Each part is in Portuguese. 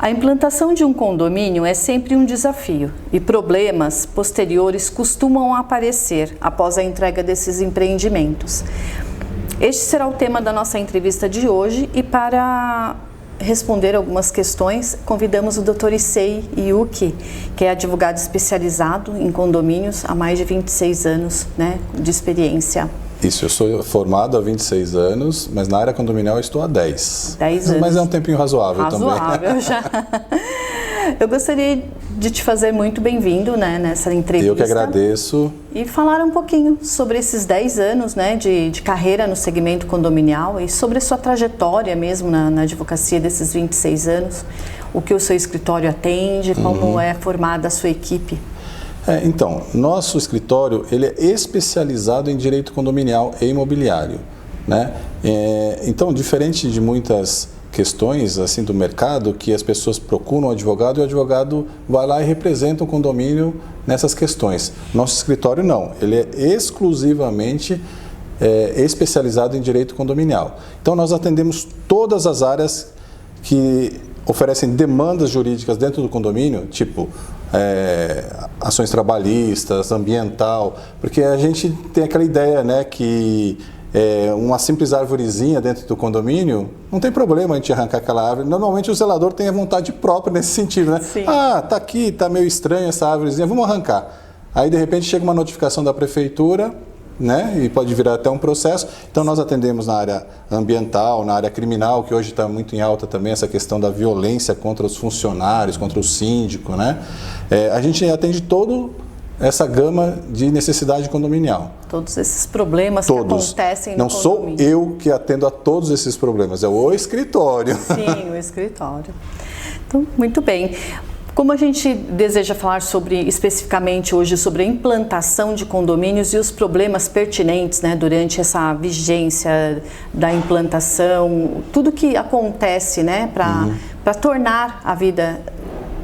A implantação de um condomínio é sempre um desafio e problemas posteriores costumam aparecer após a entrega desses empreendimentos. Este será o tema da nossa entrevista de hoje e para responder algumas questões, convidamos o Dr. Issei Yuki, que é advogado especializado em condomínios há mais de 26 anos, de experiência. Isso, eu sou formado há 26 anos, mas na área condominial eu estou há 10. 10 anos. Mas é um tempinho razoável também. Razoável já. Eu gostaria de te fazer muito bem-vindo nessa entrevista. Eu que agradeço. E falar um pouquinho sobre esses 10 anos de carreira no segmento condominial e sobre a sua trajetória mesmo na advocacia desses 26 anos, o que o seu escritório atende, como é formada a sua equipe. Então, nosso escritório ele é especializado em direito condominial e imobiliário, né? Então, diferente de muitas questões assim do mercado, que as pessoas procuram um advogado e o advogado vai lá e representa o condomínio nessas questões. Nosso escritório não, ele é exclusivamente especializado em direito condominial. Então, nós atendemos todas as áreas que oferecem demandas jurídicas dentro do condomínio, tipo ações trabalhistas, ambiental, porque a gente tem aquela ideia, que uma simples árvorezinha dentro do condomínio, não tem problema a gente arrancar aquela árvore. Normalmente o zelador tem a vontade própria nesse sentido, né? Sim. Tá aqui, tá meio estranho essa árvorezinha, vamos arrancar. Aí de repente chega uma notificação da prefeitura, e pode virar até um processo. Então nós atendemos na área ambiental, na área criminal, que hoje está muito em alta também essa questão da violência contra os funcionários, contra o síndico, a gente atende toda essa gama de necessidade condominial. Todos esses problemas que acontecem no condomínio. Não sou eu que atendo a todos esses problemas, é o escritório. Sim, o escritório. Então, muito bem. Como a gente deseja falar especificamente hoje sobre a implantação de condomínios e os problemas pertinentes durante essa vigência da implantação, tudo que acontece para tornar a vida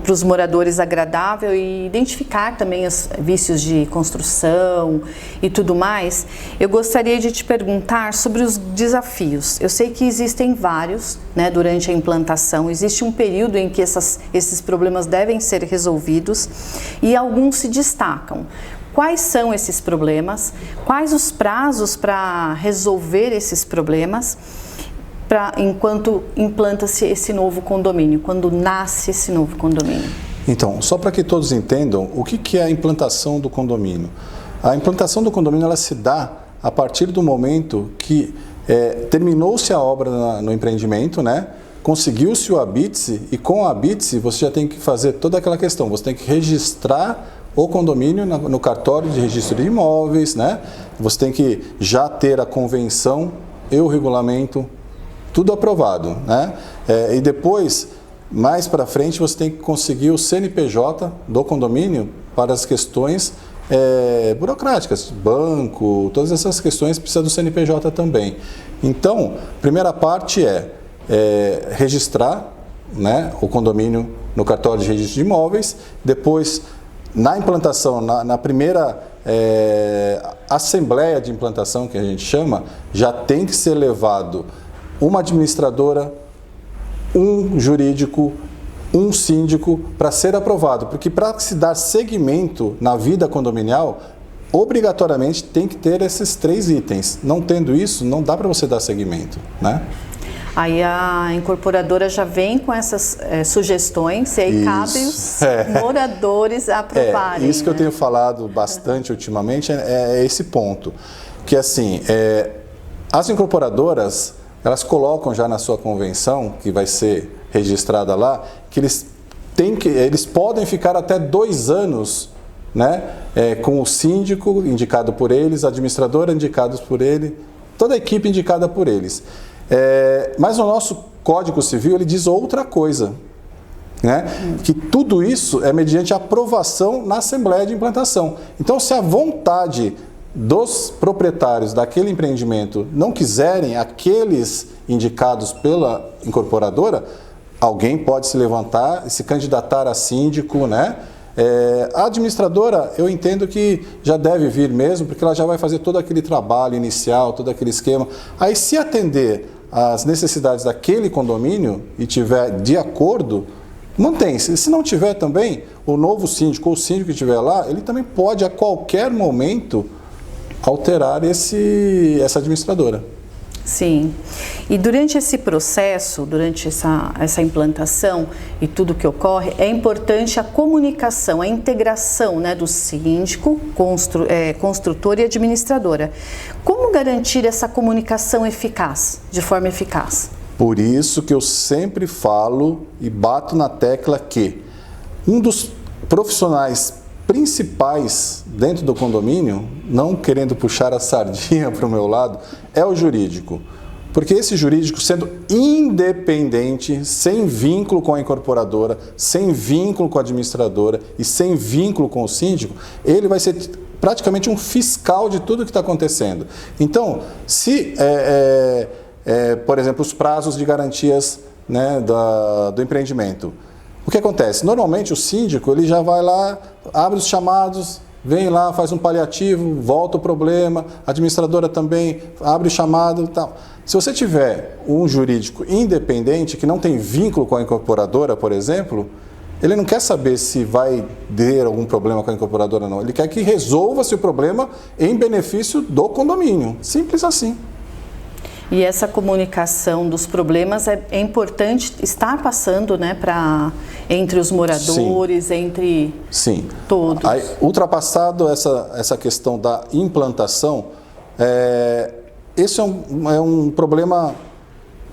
para os moradores agradável e identificar também os vícios de construção e tudo mais, eu gostaria de te perguntar sobre os desafios. Eu sei que existem vários durante a implantação, existe um período em que esses problemas devem ser resolvidos e alguns se destacam. Quais são esses problemas? Quais os prazos para resolver esses problemas? Enquanto implanta-se esse novo condomínio, quando nasce esse novo condomínio? Então, só para que todos entendam, o que é a implantação do condomínio? A implantação do condomínio ela se dá a partir do momento que terminou-se a obra no empreendimento, conseguiu-se o habite-se e com o habite-se você já tem que fazer toda aquela questão, você tem que registrar o condomínio no cartório de registro de imóveis, Você tem que já ter a convenção e o regulamento tudo aprovado, e depois, mais para frente, você tem que conseguir o CNPJ do condomínio para as questões burocráticas, banco, todas essas questões precisa do CNPJ também. Então, a primeira parte é registrar o condomínio no cartório de registro de imóveis, depois, na implantação, na primeira assembleia de implantação, que a gente chama, já tem que ser levado uma administradora, um jurídico, um síndico para ser aprovado, porque para se dar seguimento na vida condominial, obrigatoriamente tem que ter esses 3 itens. Não tendo isso, não dá para você dar seguimento, Aí a incorporadora já vem com essas sugestões e aí cabe os moradores aprovarem. Isso que eu tenho falado bastante ultimamente é esse ponto, que assim, as incorporadoras elas colocam já na sua convenção, que vai ser registrada lá, que eles podem ficar até 2 anos com o síndico indicado por eles, a administradora indicados por ele, toda a equipe indicada por eles. Mas o nosso Código Civil ele diz outra coisa, que tudo isso é mediante aprovação na Assembleia de Implantação. Então, se a vontade dos proprietários daquele empreendimento não quiserem aqueles indicados pela incorporadora, alguém pode se levantar e se candidatar a síndico, A administradora, eu entendo que já deve vir mesmo, porque ela já vai fazer todo aquele trabalho inicial, todo aquele esquema. Aí, se atender às necessidades daquele condomínio e tiver de acordo mantém-se. Se não tiver também, o novo síndico ou o síndico que estiver lá, ele também pode a qualquer momento alterar essa administradora. Sim. E durante esse processo, durante essa implantação e tudo que ocorre, é importante a comunicação, a integração, né, do síndico, construtor e administradora. Como garantir essa comunicação eficaz, de forma eficaz? Por isso que eu sempre falo e bato na tecla que um dos profissionais principais dentro do condomínio, não querendo puxar a sardinha para o meu lado, é o jurídico. Porque esse jurídico, sendo independente, sem vínculo com a incorporadora, sem vínculo com a administradora e sem vínculo com o síndico, ele vai ser praticamente um fiscal de tudo que está acontecendo. Então, se, por exemplo, os prazos de garantias, né, do empreendimento, o que acontece? Normalmente o síndico ele já vai lá, abre os chamados, vem lá, faz um paliativo, volta o problema, a administradora também abre o chamado e tal. Se você tiver um jurídico independente, que não tem vínculo com a incorporadora, por exemplo, ele não quer saber se vai ter algum problema com a incorporadora ou não. Ele quer que resolva-se o problema em benefício do condomínio. Simples assim. E essa comunicação dos problemas é importante estar passando, né, entre os moradores, sim, entre sim, todos. Aí, ultrapassado essa questão da implantação, esse é um problema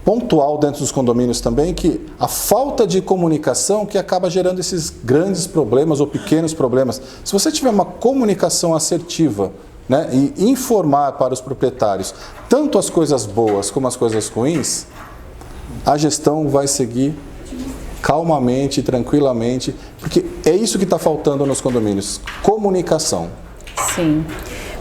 pontual dentro dos condomínios também, que a falta de comunicação que acaba gerando esses grandes problemas ou pequenos problemas. Se você tiver uma comunicação assertiva, né, e informar para os proprietários tanto as coisas boas como as coisas ruins, a gestão vai seguir calmamente, tranquilamente, porque é isso que está faltando nos condomínios, comunicação. Sim.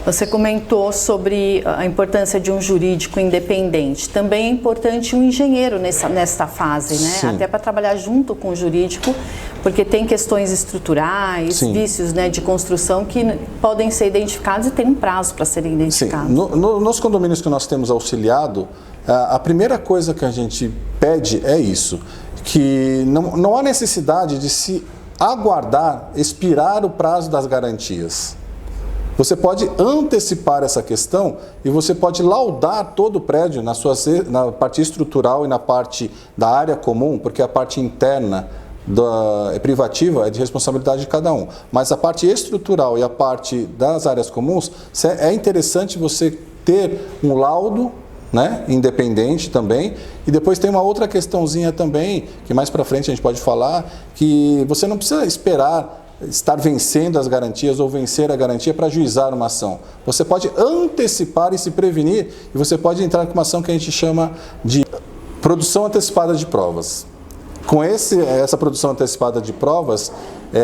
Você comentou sobre a importância de um jurídico independente. Também é importante um engenheiro nessa fase, né? Sim. Até para trabalhar junto com o jurídico, porque tem questões estruturais, sim, vícios, né, de construção que podem ser identificados e tem um prazo para serem identificados. Sim. Nos condomínios que nós temos auxiliado, a primeira coisa que a gente pede é isso, que não há necessidade de se aguardar, expirar o prazo das garantias. Você pode antecipar essa questão e você pode laudar todo o prédio na parte estrutural e na parte da área comum, porque a parte interna privativa é de responsabilidade de cada um. Mas a parte estrutural e a parte das áreas comuns, é interessante você ter um laudo, né, independente também. E depois tem uma outra questãozinha também, que mais para frente a gente pode falar, que você não precisa esperar estar vencendo as garantias ou vencer a garantia para ajuizar uma ação. Você pode antecipar e se prevenir, e você pode entrar com uma ação que a gente chama de produção antecipada de provas. Com essa produção antecipada de provas,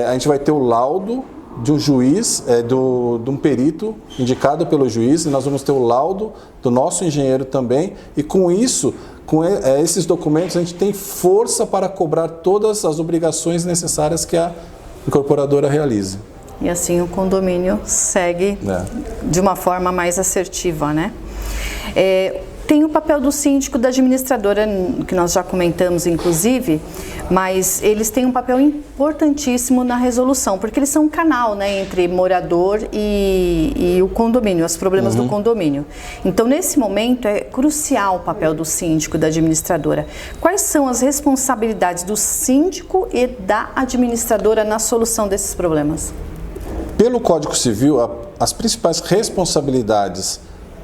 a gente vai ter o laudo de um juiz, de um perito indicado pelo juiz, e nós vamos ter o laudo do nosso engenheiro também, e com isso, com esses documentos, a gente tem força para cobrar todas as obrigações necessárias que a incorporadora realize. E assim o condomínio segue de uma forma mais assertiva, né? Tem o papel do síndico, da administradora, que nós já comentamos inclusive, mas eles têm um papel importantíssimo na resolução, porque eles são um canal, né, entre morador e o condomínio, os problemas do condomínio. Então, nesse momento, é crucial o papel do síndico, da administradora. Quais são as responsabilidades do síndico e da administradora na solução desses problemas? Pelo Código Civil, as principais responsabilidades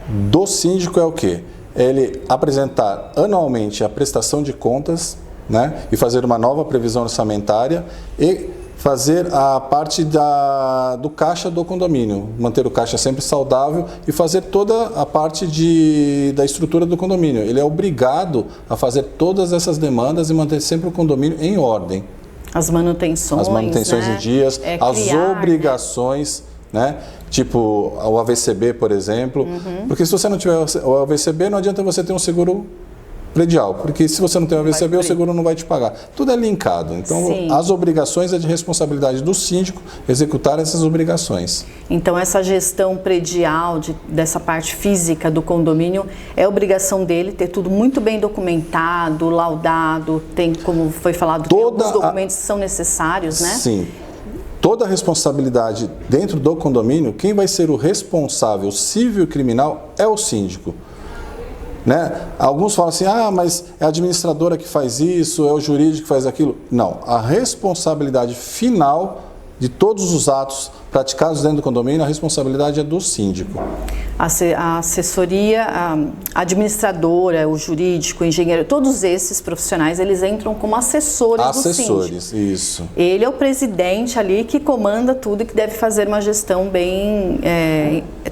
do síndico é o quê? Ele apresentar anualmente a prestação de contas, né, e fazer uma nova previsão orçamentária e fazer a parte do caixa do condomínio, manter o caixa sempre saudável e fazer toda a parte da estrutura do condomínio. Ele é obrigado a fazer todas essas demandas e manter sempre o condomínio em ordem. As manutenções, né? Em dias, as obrigações, né? Tipo o AVCB, por exemplo. Porque se você não tiver o AVCB, não adianta você ter um seguro predial, porque se você não tem o AVCB, o seguro não vai te pagar. Tudo é linkado. Então, Sim. as obrigações é de responsabilidade do síndico executar essas obrigações. Então, essa gestão predial dessa parte física do condomínio é obrigação dele ter tudo muito bem documentado, laudado, tem, como foi falado, tem alguns documentos que são necessários, né? Sim. Toda a responsabilidade dentro do condomínio, quem vai ser o responsável civil e criminal é o síndico. Né? Alguns falam assim, mas é a administradora que faz isso, é o jurídico que faz aquilo. Não, a responsabilidade final de todos os atos praticados dentro do condomínio, a responsabilidade é do síndico. A assessoria, a administradora, o jurídico, o engenheiro, todos esses profissionais, eles entram como assessores do síndico. Assessores, isso. Ele é o presidente ali que comanda tudo e que deve fazer uma gestão bem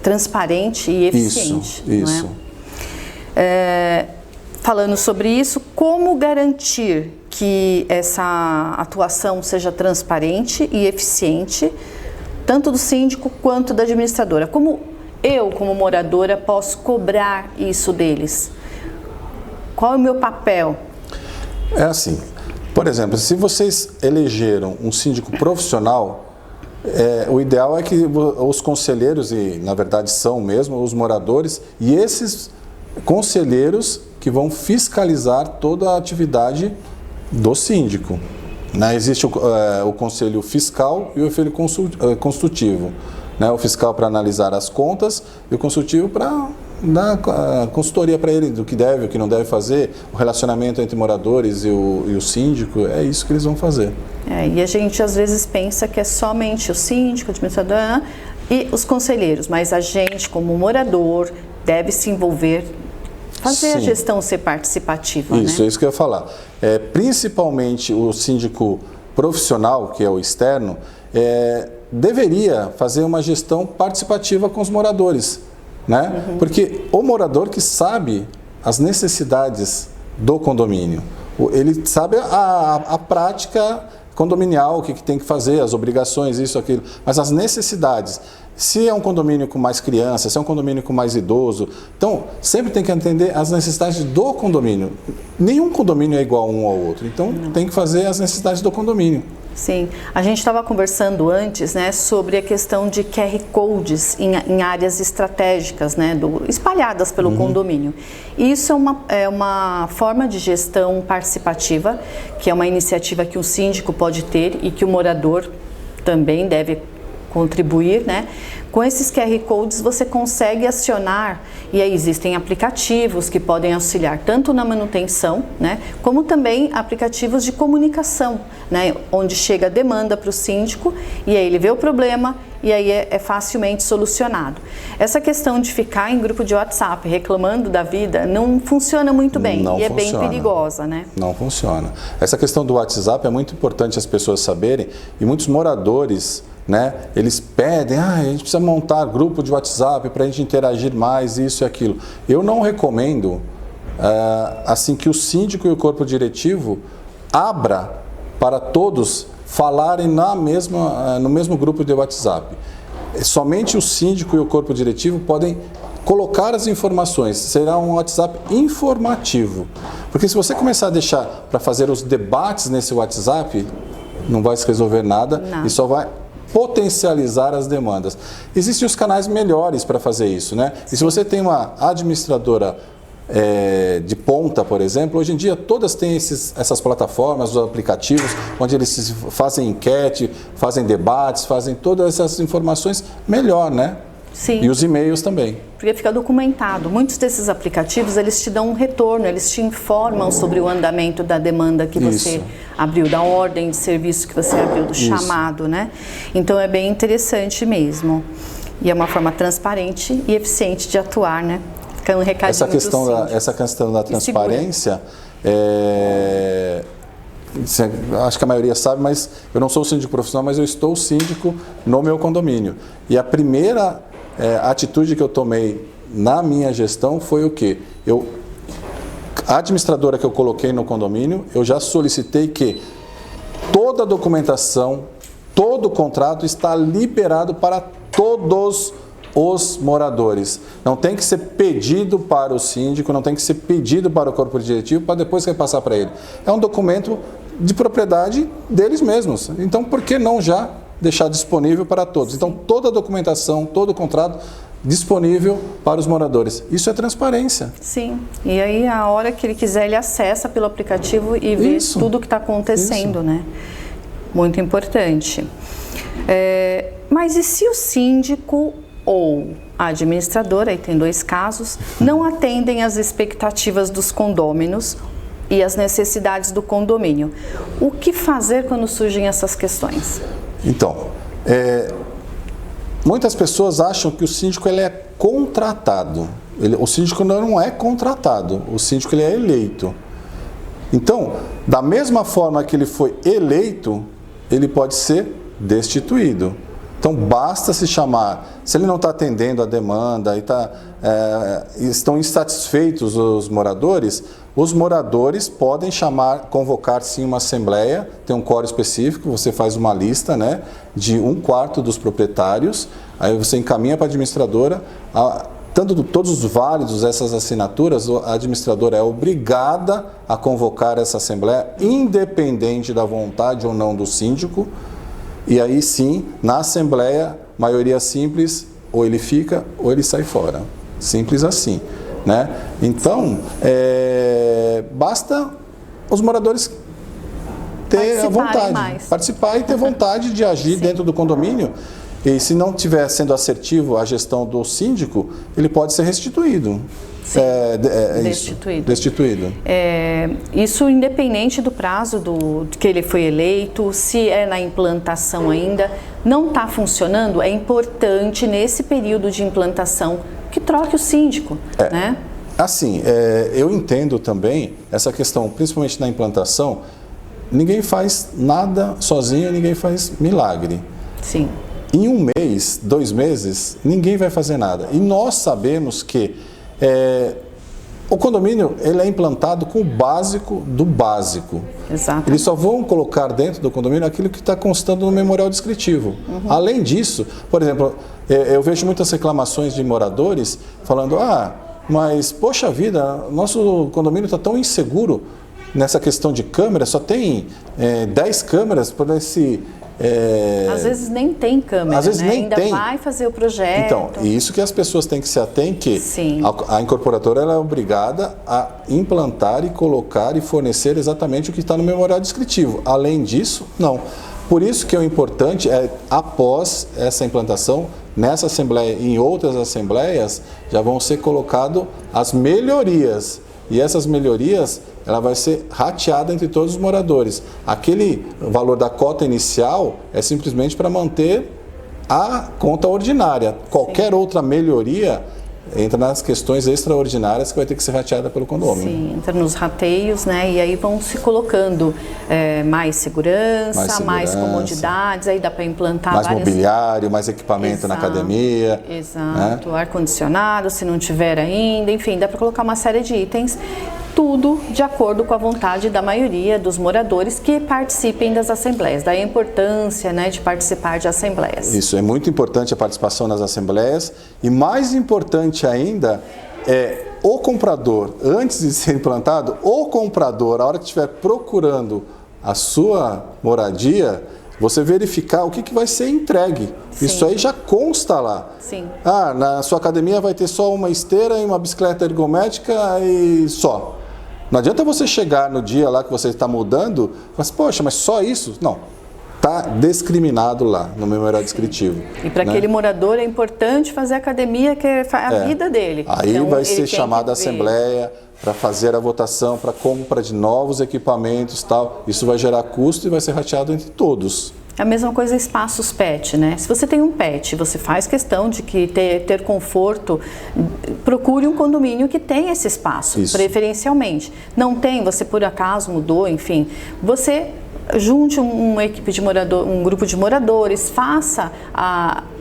transparente e eficiente. Isso. Não é? Falando sobre isso, como garantir que essa atuação seja transparente e eficiente, tanto do síndico quanto da administradora? Como eu, como moradora, posso cobrar isso deles? Qual é o meu papel? É assim, por exemplo, se vocês elegeram um síndico profissional, o ideal é que os conselheiros, e na verdade são mesmo, os moradores, e esses conselheiros que vão fiscalizar toda a atividade do síndico. Né? Existe o conselho fiscal e o conselho consultivo. Né? O fiscal para analisar as contas e o consultivo para dar consultoria para ele do que deve, o que não deve fazer, o relacionamento entre moradores e o síndico, é isso que eles vão fazer. E a gente às vezes pensa que é somente o síndico, o administrador e os conselheiros, mas a gente como morador deve se envolver, fazer Sim. a gestão ser participativa. Isso, né? é isso que eu ia falar. Principalmente o síndico profissional, que é o externo, deveria fazer uma gestão participativa com os moradores. Né? Uhum. Porque o morador que sabe as necessidades do condomínio, ele sabe a prática condominial, o que tem que fazer, as obrigações, isso, aquilo, mas as necessidades. Se é um condomínio com mais crianças, se é um condomínio com mais idoso, então sempre tem que entender as necessidades do condomínio. Nenhum condomínio é igual um ao outro, então tem que fazer as necessidades do condomínio. Sim, a gente estava conversando antes, né, sobre a questão de QR Codes em áreas estratégicas, né, espalhadas pelo condomínio. Isso é uma forma de gestão participativa, que é uma iniciativa que o síndico pode ter e que o morador também deve contribuir, né? Com esses QR Codes você consegue acionar, e aí existem aplicativos que podem auxiliar tanto na manutenção, né, como também aplicativos de comunicação, né, onde chega a demanda para o síndico e aí ele vê o problema e aí é facilmente solucionado. Essa questão de ficar em grupo de WhatsApp reclamando da vida não funciona muito bem Não e funciona. É bem perigosa, né? Não funciona. Essa questão do WhatsApp é muito importante as pessoas saberem e muitos moradores, né, eles pedem, a gente precisa montar grupo de WhatsApp para a gente interagir mais, isso e aquilo. Eu não recomendo assim que o síndico e o corpo diretivo abra para todos falarem no mesmo grupo de WhatsApp. Somente o síndico e o corpo diretivo podem colocar as informações, será um WhatsApp informativo. Porque se você começar a deixar para fazer os debates nesse WhatsApp, não vai se resolver nada e só vai potencializar as demandas. Existem os canais melhores para fazer isso, né? E se você tem uma administradora de ponta, por exemplo, hoje em dia todas têm essas plataformas, os aplicativos, onde eles fazem enquete, fazem debates, fazem todas essas informações melhor, né? Sim. E os e-mails também. Porque fica documentado. Muitos desses aplicativos, eles te dão um retorno, eles te informam sobre o andamento da demanda que você abriu, da ordem de serviço que você abriu, do chamado, né? Então é bem interessante mesmo. E é uma forma transparente e eficiente de atuar, né? Fica um recadinho essa questão da transparência, acho que a maioria sabe, mas eu não sou síndico profissional, mas eu estou síndico no meu condomínio. E a primeira atitude que eu tomei na minha gestão foi o quê? A administradora que eu coloquei no condomínio, eu já solicitei que toda a documentação, todo o contrato está liberado para todos os moradores. Não tem que ser pedido para o síndico, não tem que ser pedido para o corpo diretivo para depois repassar para ele. É um documento de propriedade deles mesmos. Então, por que não já deixar disponível para todos? Então, toda a documentação, todo o contrato disponível para os moradores. Isso é transparência. Sim. E aí, a hora que ele quiser, ele acessa pelo aplicativo e vê tudo o que está acontecendo, né? Muito importante. Mas e se o síndico ou a administradora, aí tem 2 casos, não atendem às expectativas dos condôminos e às necessidades do condomínio? O que fazer quando surgem essas questões? Então, muitas pessoas acham que o síndico ele é contratado. O síndico não é contratado, o síndico ele é eleito. Então, da mesma forma que ele foi eleito, ele pode ser destituído. Então, basta se chamar, se ele não está atendendo a demanda e estão insatisfeitos os moradores podem convocar sim uma assembleia, tem um quórum específico, você faz uma lista, né, de 1/4 dos proprietários, aí você encaminha para a administradora, todos os válidos essas assinaturas, a administradora é obrigada a convocar essa assembleia, independente da vontade ou não do síndico. E aí sim, na assembleia, maioria simples, ou ele fica ou ele sai fora. Simples assim, né? Então, basta os moradores ter a vontade, participar e ter vontade de agir dentro do condomínio. E se não estiver sendo assertivo a gestão do síndico, ele pode ser restituído. Destituído. Isso independente do prazo que ele foi eleito, se é na implantação ainda, não está funcionando, é importante nesse período de implantação que troque o síndico, né? Assim, eu entendo também essa questão, principalmente na implantação, ninguém faz nada sozinho, ninguém faz milagre. Sim. Em 1 mês, 2 meses, ninguém vai fazer nada. E nós sabemos que o condomínio ele é implantado com o básico do básico. Exato. Eles só vão colocar dentro do condomínio aquilo que está constando no memorial descritivo. Além disso, por exemplo, eu vejo muitas reclamações de moradores falando, mas poxa vida, nosso condomínio está tão inseguro nessa questão de câmera, só tem 10 câmeras para esse... Às vezes nem tem câmera, às vezes né? nem Ainda tem. vai fazer o projeto. Então, e isso que as pessoas têm que se ater que a incorporadora ela é obrigada a implantar e colocar e fornecer exatamente o que está no memorial descritivo. Além disso, não. Por isso que o importante é, após essa implantação, nessa assembleia e em outras assembleias, já vão ser colocadas as melhorias. E essas melhorias, ela vai ser rateada entre todos os moradores. Aquele valor da cota inicial é simplesmente para manter a conta ordinária. Qualquer outra melhoria entra nas questões extraordinárias que vai ter que ser rateada pelo condomínio. Sim, entra nos rateios, né? E aí vão se colocando mais segurança, mais comodidades, aí dá para implantar mais mobiliário, mais equipamento na academia. Exato, né? Ar-condicionado, se não tiver ainda, enfim, dá para colocar uma série de itens, tudo de acordo com a vontade da maioria dos moradores que participem das assembleias. Daí a importância, né, de participar de assembleias. Isso, é muito importante a participação nas assembleias e mais importante ainda é o comprador, antes de ser implantado, o comprador, a hora que estiver procurando a sua moradia, você verificar o que vai ser entregue. Sim. Isso aí já consta lá. Sim. Na sua academia vai ter só uma esteira e uma bicicleta ergométrica e só. Não adianta você chegar no dia lá que você está mudando e falar, poxa, mas só isso? Não. Está discriminado lá no memorial descritivo. E para aquele morador é importante fazer academia, que é a vida dele. Aí então, vai ser chamada a assembleia para fazer a votação para compra de novos equipamentos e tal. Isso vai gerar custo e vai ser rateado entre todos. A mesma coisa espaços pet, né? Se você tem um pet, você faz questão de que ter conforto, procure um condomínio que tenha esse espaço, preferencialmente. Não tem, você por acaso mudou, enfim, você junte uma equipe de morador, um grupo de moradores, faça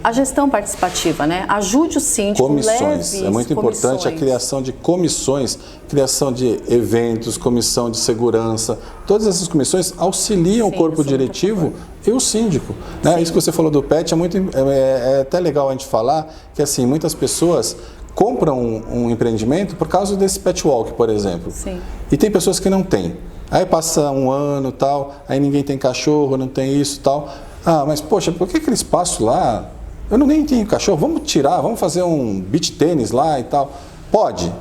a gestão participativa, né? Ajude o síndico, comissões. leve É muito importante a comissões. criação de comissões, criação de eventos, comissão de segurança. Todas essas comissões auxiliam o corpo diretivo e o síndico. Né? Isso que você falou do PET é até legal a gente falar, que assim, muitas pessoas compram um empreendimento por causa desse pet walk, por exemplo. Sim. E tem pessoas que não têm. Aí passa um ano tal, aí ninguém tem cachorro, não tem isso tal. Ah, mas poxa, por que aquele espaço lá? Eu nem tenho cachorro, vamos tirar, vamos fazer um beach tênis lá e tal. Pode?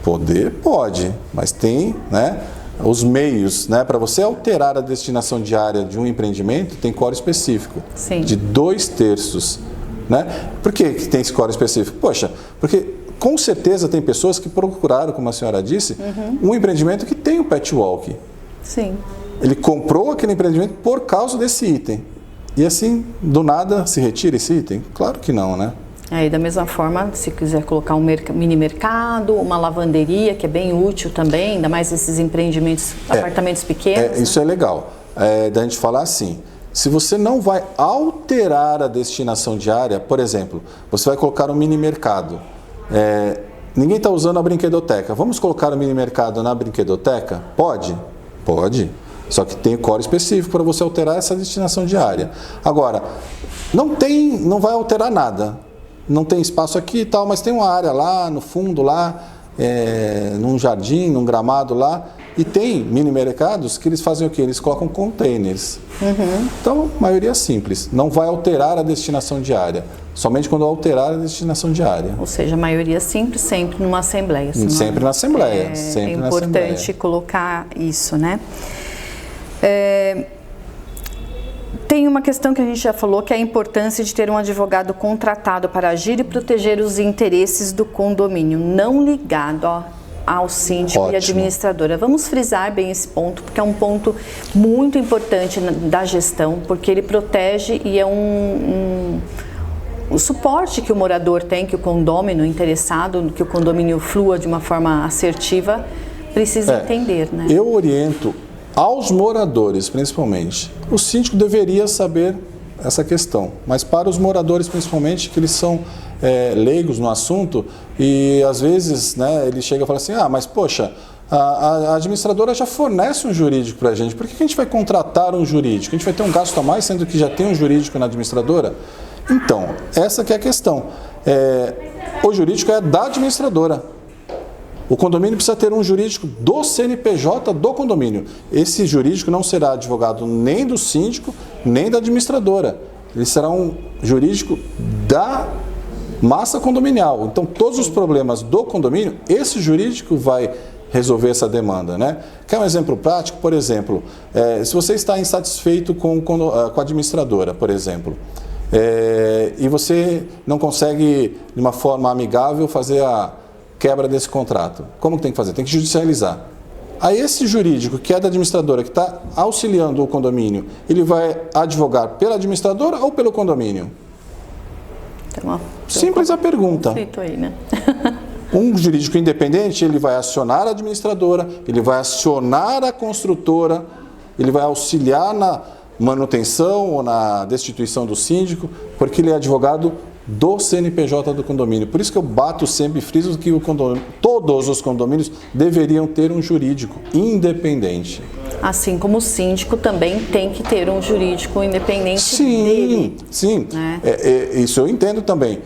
Poder, pode, mas tem, né, os meios, né, para você alterar a destinação de área de um empreendimento, tem quórum específico. Sim. De 2/3. Né? Por que tem esse quórum específico? Poxa, porque com certeza tem pessoas que procuraram, como a senhora disse, um empreendimento que tem o pet walk. Sim. Ele comprou aquele empreendimento por causa desse item. E assim, do nada, se retira esse item? Claro que não, né? Aí, da mesma forma, se quiser colocar um mini mercado, uma lavanderia, que é bem útil também, ainda mais esses empreendimentos, apartamentos pequenos. Isso é legal. Da gente falar assim, se você não vai alterar a destinação de área, por exemplo, você vai colocar um mini mercado. Ninguém está usando a brinquedoteca. Vamos colocar o mini mercado na brinquedoteca? Pode? Pode. Só que tem o quórum específico para você alterar essa destinação de área. Agora, não vai alterar nada. Não tem espaço aqui e tal, mas tem uma área lá no fundo, lá, num jardim, num gramado lá. E tem mini mercados que eles fazem o quê? Eles colocam containers. Então, maioria simples. Não vai alterar a destinação de área. Somente quando alterar a destinação de área. Ou seja, a maioria simples, sempre numa assembleia. Sempre na assembleia. É importante colocar isso, né? Tem uma questão que a gente já falou, que é a importância de ter um advogado contratado para agir e proteger os interesses do condomínio, não ligado ao síndico e administradora. Vamos frisar bem esse ponto, porque é um ponto muito importante da gestão, porque ele protege e é o suporte que o morador tem, que o condômino interessado, que o condomínio flua de uma forma assertiva, precisa entender, né? Eu oriento aos moradores, principalmente. O síndico deveria saber essa questão, mas para os moradores, principalmente, que eles são leigos no assunto e às vezes, né, ele chega e fala assim, mas poxa, a administradora já fornece um jurídico para a gente, por que a gente vai contratar um jurídico? A gente vai ter um gasto a mais, sendo que já tem um jurídico na administradora? Então, essa que é a questão. O jurídico é da administradora. O condomínio precisa ter um jurídico do CNPJ do condomínio. Esse jurídico não será advogado nem do síndico, nem da administradora. Ele será um jurídico da massa condominial. Então, todos os problemas do condomínio, esse jurídico vai resolver essa demanda, né? Quer um exemplo prático? Por exemplo, se você está insatisfeito com a administradora, por exemplo, e você não consegue, de uma forma amigável, fazer a quebra desse contrato. Como que tem que fazer? Tem que judicializar. Aí esse jurídico, que é da administradora, que está auxiliando o condomínio, ele vai advogar pela administradora ou pelo condomínio? Simples a pergunta. Aí, né? Um jurídico independente, ele vai acionar a administradora, ele vai acionar a construtora, ele vai auxiliar na manutenção ou na destituição do síndico, porque ele é advogado do CNPJ do condomínio. Por isso que eu bato sempre e friso que todos os condomínios deveriam ter um jurídico independente. Assim como o síndico também tem que ter um jurídico independente dele. Sim, né? Isso eu entendo também.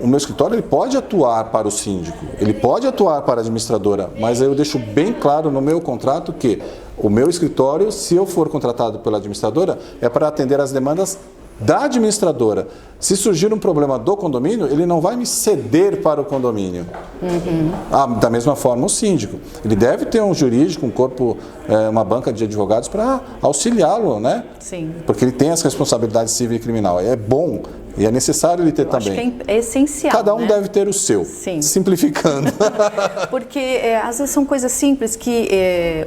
O meu escritório ele pode atuar para o síndico, ele pode atuar para a administradora, mas eu deixo bem claro no meu contrato que o meu escritório, se eu for contratado pela administradora, é para atender as demandas da administradora. Se surgir um problema do condomínio, ele não vai me ceder para o condomínio. Da mesma forma, o síndico. Ele deve ter um jurídico, um corpo, uma banca de advogados para auxiliá-lo, né? Sim. Porque ele tem as responsabilidades civil e criminal. É bom e é necessário ele ter também. Acho que é essencial. Cada um deve ter o seu, simplificando. Porque às vezes são coisas simples que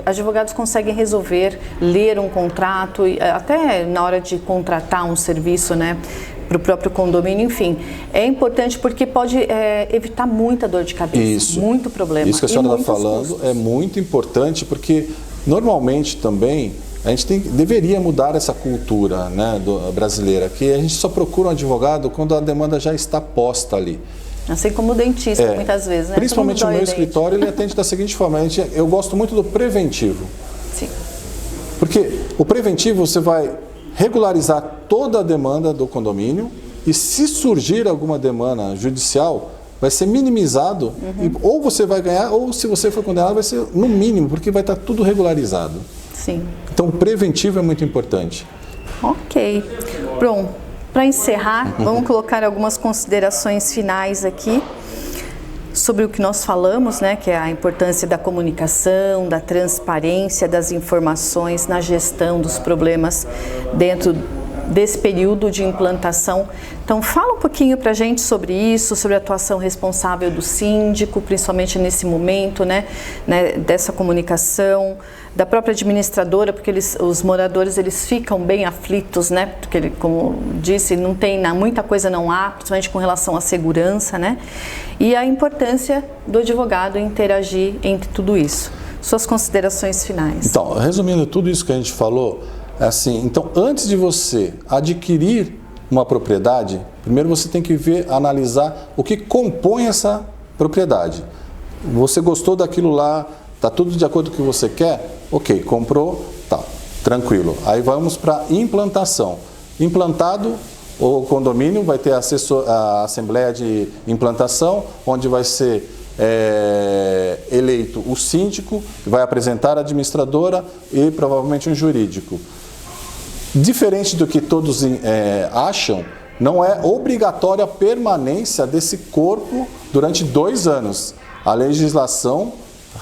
advogados conseguem resolver, ler um contrato, até na hora de contratar um serviço, né, para o próprio condomínio, enfim. É importante porque pode evitar muita dor de cabeça, muito problema. Isso que a senhora está falando é muito importante porque normalmente também a gente deveria mudar essa cultura, né, brasileira, que a gente só procura um advogado quando a demanda já está posta ali. Assim como o dentista, muitas vezes, né? Principalmente no meu escritório, ele atende da seguinte forma, eu gosto muito do preventivo. Sim. Porque o preventivo você vai regularizar toda a demanda do condomínio e se surgir alguma demanda judicial, vai ser minimizado, e ou você vai ganhar, ou se você for condenado, vai ser no mínimo, porque vai estar tudo regularizado. Sim. Então, o preventivo é muito importante. Ok. Pronto. Para encerrar, vamos colocar algumas considerações finais aqui sobre o que nós falamos, né, que é a importância da comunicação, da transparência das informações na gestão dos problemas dentro desse período de implantação. Então, fala um pouquinho para a gente sobre isso, sobre a atuação responsável do síndico, principalmente nesse momento, né, dessa comunicação, da própria administradora, porque os moradores eles ficam bem aflitos, né, porque, como disse, não tem muita coisa não há, principalmente com relação à segurança, né, e a importância do advogado interagir entre tudo isso. Suas considerações finais. Então, resumindo tudo isso que a gente falou, assim, então antes de você adquirir uma propriedade, primeiro você tem que analisar o que compõe essa propriedade. Você gostou daquilo lá, está tudo de acordo com o que você quer? Ok, comprou, tá, tranquilo. Aí vamos para implantação. Implantado, o condomínio vai ter a assembleia de implantação, onde vai ser eleito o síndico, vai apresentar a administradora e provavelmente um jurídico. Diferente do que todos acham, não é obrigatória a permanência desse corpo durante 2 anos. A legislação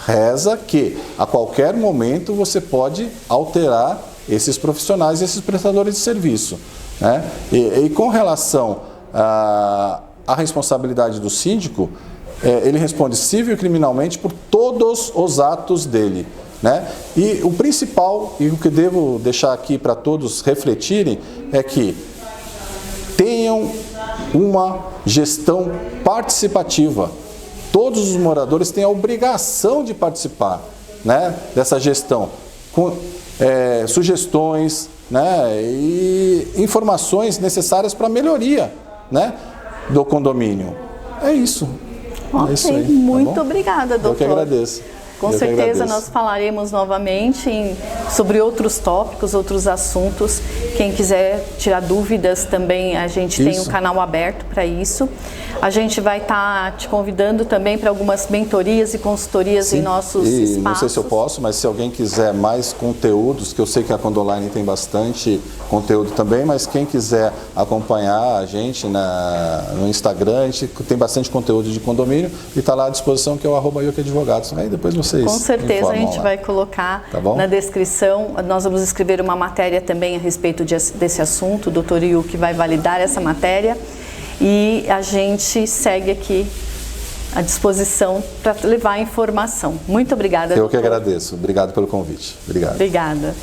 reza que a qualquer momento você pode alterar esses profissionais, esses prestadores de serviço, né? E com relação à responsabilidade do síndico, ele responde civil e criminalmente por todos os atos dele, né? E o principal, e o que devo deixar aqui para todos refletirem, é que tenham uma gestão participativa. Todos os moradores têm a obrigação de participar, né, dessa gestão, com sugestões, né, e informações necessárias para a melhoria, né, do condomínio. É isso. Ok, é isso aí, muito tá obrigada, doutor. Eu que agradeço. Com certeza nós falaremos novamente sobre outros tópicos, outros assuntos. Quem quiser tirar dúvidas também, a gente tem um canal aberto para isso. A gente vai estar te convidando também para algumas mentorias e consultorias em nossos espaços. Não sei se eu posso, mas se alguém quiser mais conteúdos, que eu sei que a Condoline tem bastante conteúdo também, mas quem quiser acompanhar a gente no Instagram, a gente tem bastante conteúdo de condomínio e está lá à disposição, que é o @yokeadvogados. Aí depois vocês com certeza a gente lá. vai colocar Tá bom? na descrição. Nós vamos escrever uma matéria também a respeito desse assunto. O doutor Yuki vai validar essa matéria e a gente segue aqui à disposição para levar a informação. Muito obrigada, Eu doutor. que agradeço. Obrigado pelo convite. Obrigado. Obrigada.